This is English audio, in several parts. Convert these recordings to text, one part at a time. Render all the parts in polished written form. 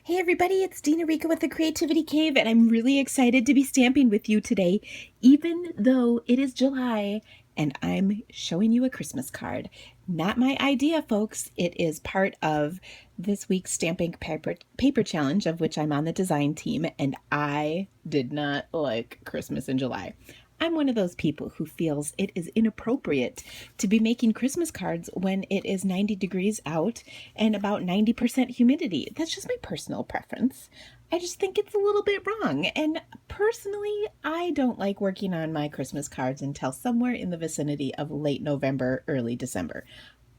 Hey everybody, it's Dina Rica with the Creativity Cave, and I'm really excited to be stamping with you today, even though it is July and I'm showing you a Christmas card. Not my idea, folks. It is part of this week's stamping paper challenge, of which I'm on the design team, and I did not like Christmas in July. I'm one of those people who feels it is inappropriate to be making Christmas cards when it is 90 degrees out and about 90% humidity. That's just my personal preference. I just think it's a little bit wrong. And personally, I don't like working on my Christmas cards until somewhere in the vicinity of late November, early December.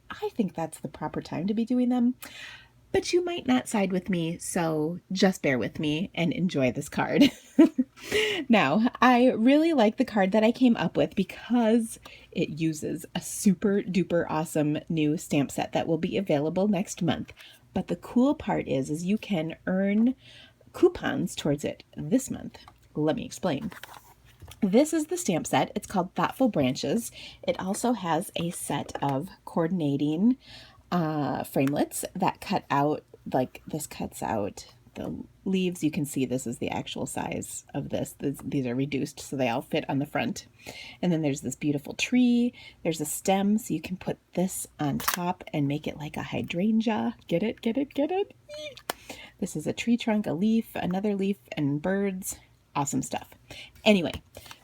I think that's the proper time to be doing them. But you might not side with me, so just bear with me and enjoy this card. Now, I really like the card that I came up with because it uses a super duper awesome new stamp set that will be available next month. But the cool part is you can earn coupons towards it this month. Let me explain. This is the stamp set. It's called Thoughtful Branches. It also has a set of coordinating framelits that cut out, like this cuts out the leaves. You can see this is the actual size of this. These are reduced so they all fit on the front. And then there's this beautiful tree. There's a stem, so you can put this on top and make it like a hydrangea. Get it, get it, get it? This is a tree trunk, a leaf, another leaf, and birds. Awesome stuff. Anyway,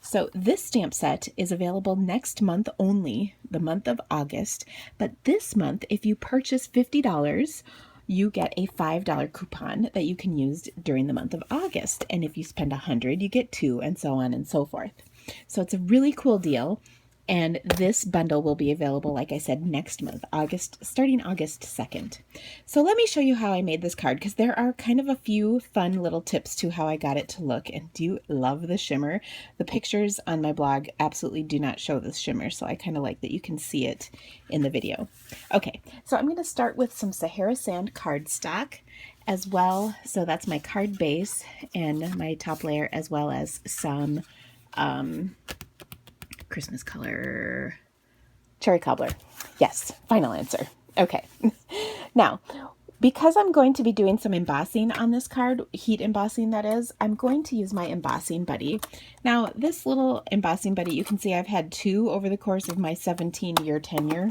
so this stamp set is available next month only, the month of August. But this month, if you purchase $50, you get a $5 coupon that you can use during the month of August. And if you spend $100, you get 2, and so on and so forth. So it's a really cool deal. And this bundle will be available, like I said, next month, starting August 2nd. So let me show you how I made this card, because there are kind of a few fun little tips to how I got it to look. And do you love the shimmer? The pictures on my blog absolutely do not show this shimmer, so I kind of like that you can see it in the video. Okay, so I'm going to start with some Sahara Sand cardstock as well. So that's my card base and my top layer, as well as some Christmas color cherry cobbler. Yes, final answer. Okay. Now, because I'm going to be doing some embossing on this card, heat embossing that is, I'm going to use my embossing buddy. Now, this little embossing buddy, you can see I've had 2 over the course of my 17-year tenure,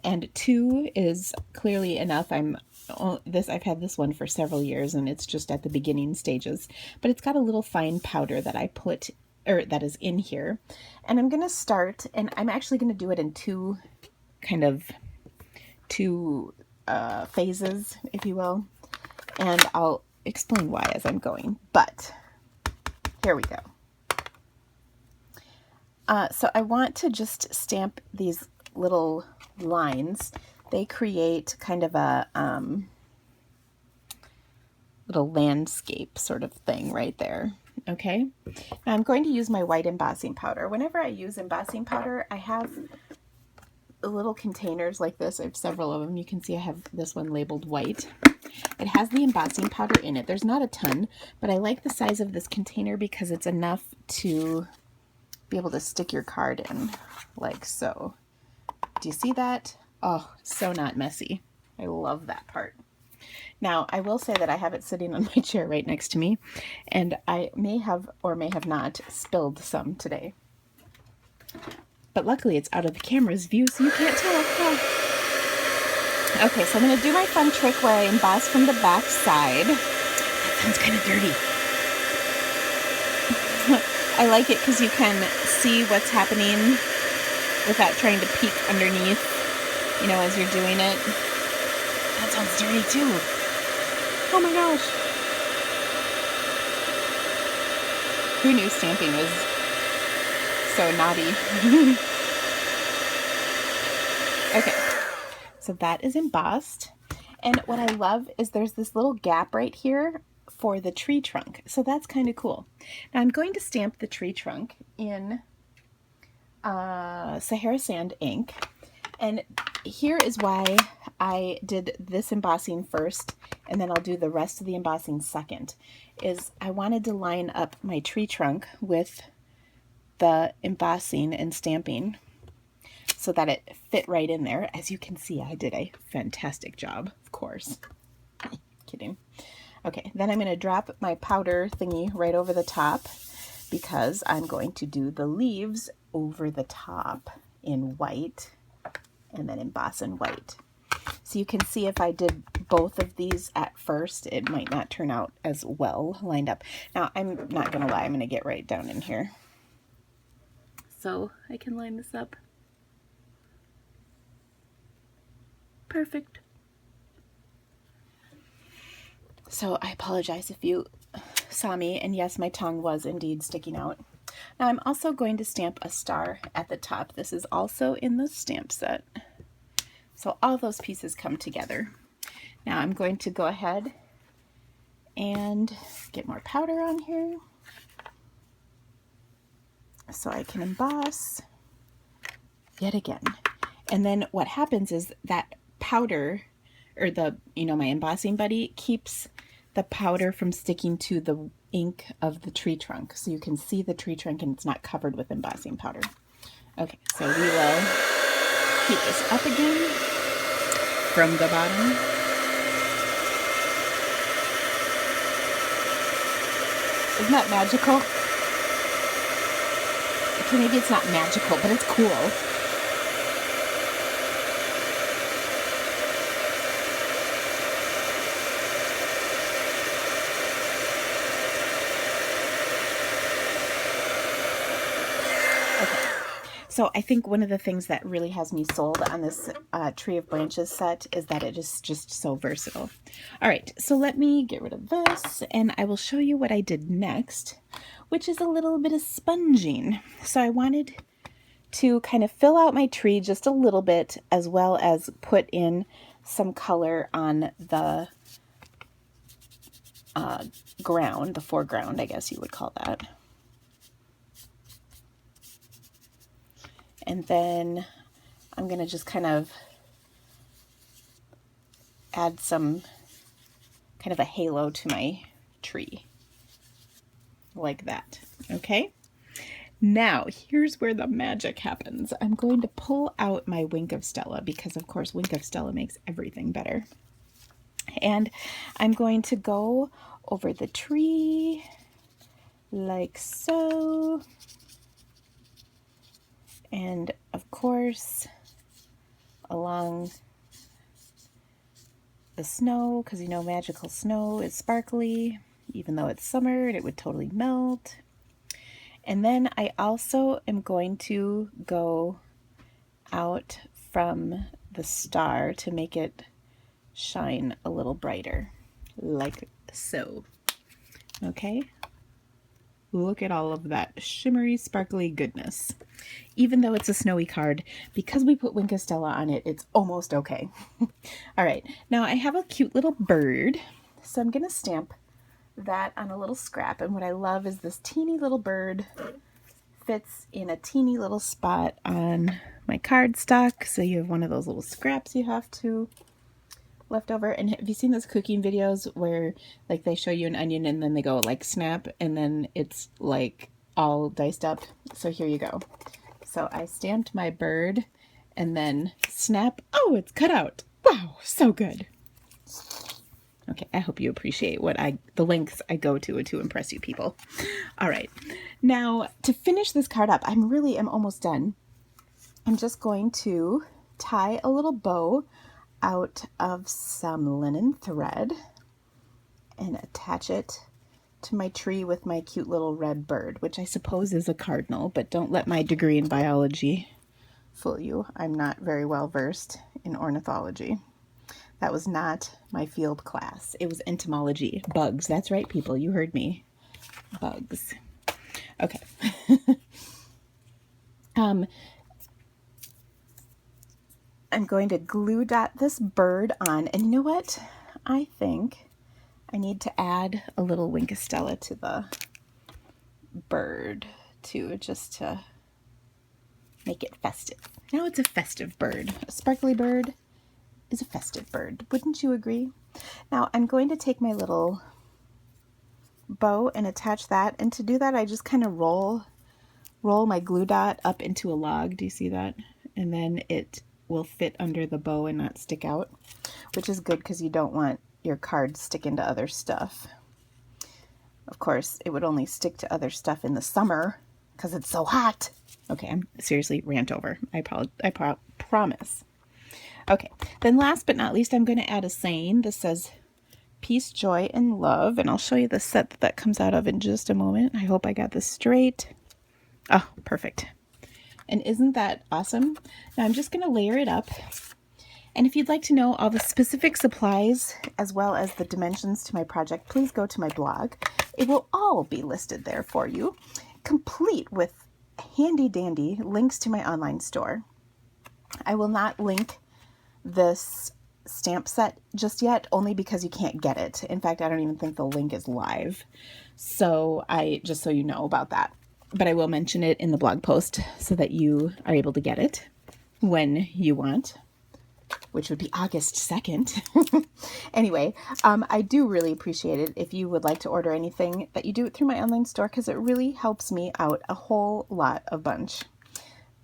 and 2 is clearly enough. I've had this one for several years, and it's just at the beginning stages, but it's got a little fine powder that I put, or that is in here. And I'm going to start, and I'm actually going to do it in two phases, if you will. And I'll explain why as I'm going, but here we go. So I want to just stamp these little lines. They create kind of a little landscape sort of thing right there. Okay, now I'm going to use my white embossing powder. Whenever I use embossing powder, I have little containers like this. I have several of them. You can see I have this one labeled white. It has the embossing powder in it. There's not a ton, but I like the size of this container because it's enough to be able to stick your card in, like so. Do you see that? Oh, so not messy. I love that part. Now, I will say that I have it sitting on my chair right next to me, and I may have or may have not spilled some today. But luckily it's out of the camera's view, so you can't tell. Oh. Okay, so I'm going to do my fun trick where I emboss from the back side. That sounds kind of dirty. I like it because you can see what's happening without trying to peek underneath, you know, as you're doing it. That sounds dirty too. Oh my gosh. Who knew stamping was so naughty? Okay, so that is embossed. And what I love is there's this little gap right here for the tree trunk. So that's kind of cool. Now I'm going to stamp the tree trunk in Sahara Sand ink. And here is why I did this embossing first, and then I'll do the rest of the embossing second, is I wanted to line up my tree trunk with the embossing and stamping so that it fit right in there. As you can see, I did a fantastic job, of course. Kidding. Okay, then I'm going to drop my powder thingy right over the top because I'm going to do the leaves over the top in white and then emboss in white. So you can see if I did both of these at first, it might not turn out as well lined up. Now, I'm not going to lie, I'm going to get right down in here so I can line this up. Perfect. So I apologize if you saw me, and yes, my tongue was indeed sticking out. Now I'm also going to stamp a star at the top. This is also in the stamp set. So all those pieces come together. Now I'm going to go ahead and get more powder on here so I can emboss yet again. And then what happens is that powder, or my embossing buddy, keeps the powder from sticking to the ink of the tree trunk. So you can see the tree trunk and it's not covered with embossing powder. Okay, so we will keep this up again from the bottom. Isn't that magical? Okay, maybe it's not magical, but it's cool. So I think one of the things that really has me sold on this Tree of Branches set is that it is just so versatile. All right, so let me get rid of this and I will show you what I did next, which is a little bit of sponging. So I wanted to kind of fill out my tree just a little bit, as well as put in some color on the ground, the foreground, I guess you would call that. And then I'm going to just kind of add some kind of a halo to my tree, like that. Okay. Now, here's where the magic happens. I'm going to pull out my Wink of Stella because, of course, Wink of Stella makes everything better. And I'm going to go over the tree like so. And, of course, along the snow, because you know magical snow is sparkly, even though it's summer and it would totally melt. And then I also am going to go out from the star to make it shine a little brighter, like so. Okay? Look at all of that shimmery, sparkly goodness. Even though it's a snowy card, because we put Wink of Stella on it, it's almost okay. All right, now I have a cute little bird, so I'm going to stamp that on a little scrap. And what I love is this teeny little bird fits in a teeny little spot on my cardstock. So you have one of those little scraps you have to left over. And have you seen those cooking videos where like they show you an onion and then they go like snap and then it's like all diced up? So here you go. So I stamped my bird and then snap. Oh, it's cut out. Wow, so good. Okay, I hope you appreciate the lengths I go to impress you people. All right, now to finish this card up, I'm almost done. I'm just going to tie a little bow out of some linen thread and attach it to my tree with my cute little red bird, which I suppose is a cardinal, but don't let my degree in biology fool you. I'm not very well versed in ornithology. That was not my field class. It was entomology. Bugs. That's right, people. You heard me. Bugs. Okay. I'm going to glue dot this bird on. And you know what? I think I need to add a little Wink of Stella to the bird too, just to make it festive. Now it's a festive bird. A sparkly bird is a festive bird. Wouldn't you agree? Now I'm going to take my little bow and attach that. And to do that, I just kind of roll my glue dot up into a log. Do you see that? And then it will fit under the bow and not stick out, which is good because you don't want your cards sticking to other stuff. Of course, it would only stick to other stuff in the summer because it's so hot. Okay, I'm seriously rant over. I promise. Okay, then last but not least, I'm going to add a saying. This says peace, joy, and love. And I'll show you the set that comes out of in just a moment. I hope I got this straight. Oh, perfect. And isn't that awesome? Now I'm just going to layer it up. And if you'd like to know all the specific supplies as well as the dimensions to my project, please go to my blog. It will all be listed there for you, complete with handy dandy links to my online store. I will not link this stamp set just yet, only because you can't get it. In fact, I don't even think the link is live. So just so you know about that. But I will mention it in the blog post so that you are able to get it when you want, which would be August 2nd. Anyway, I do really appreciate it if you would like to order anything, that you do it through my online store, because it really helps me out a whole lot of bunch.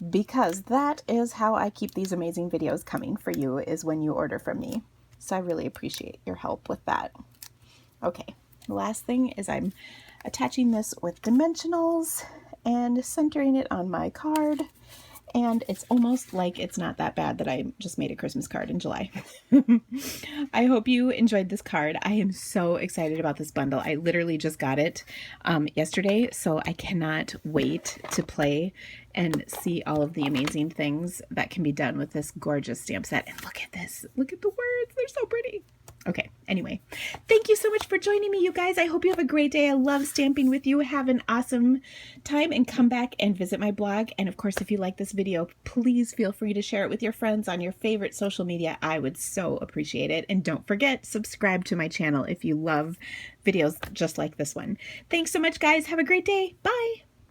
Because that is how I keep these amazing videos coming for you, is when you order from me. So I really appreciate your help with that. Okay, the last thing is I'm attaching this with dimensionals and centering it on my card. And it's almost like it's not that bad that I just made a Christmas card in July. I hope you enjoyed this card. I am so excited about this bundle. I literally just got it yesterday, so I cannot wait to play and see all of the amazing things that can be done with this gorgeous stamp set. And look at this. Look at the words. They're so pretty. Okay, anyway, thank you so much for joining me, you guys. I hope you have a great day. I love stamping with you. Have an awesome time and come back and visit my blog. And of course, if you like this video, please feel free to share it with your friends on your favorite social media. I would so appreciate it. And don't forget, subscribe to my channel if you love videos just like this one. Thanks so much, guys. Have a great day. Bye.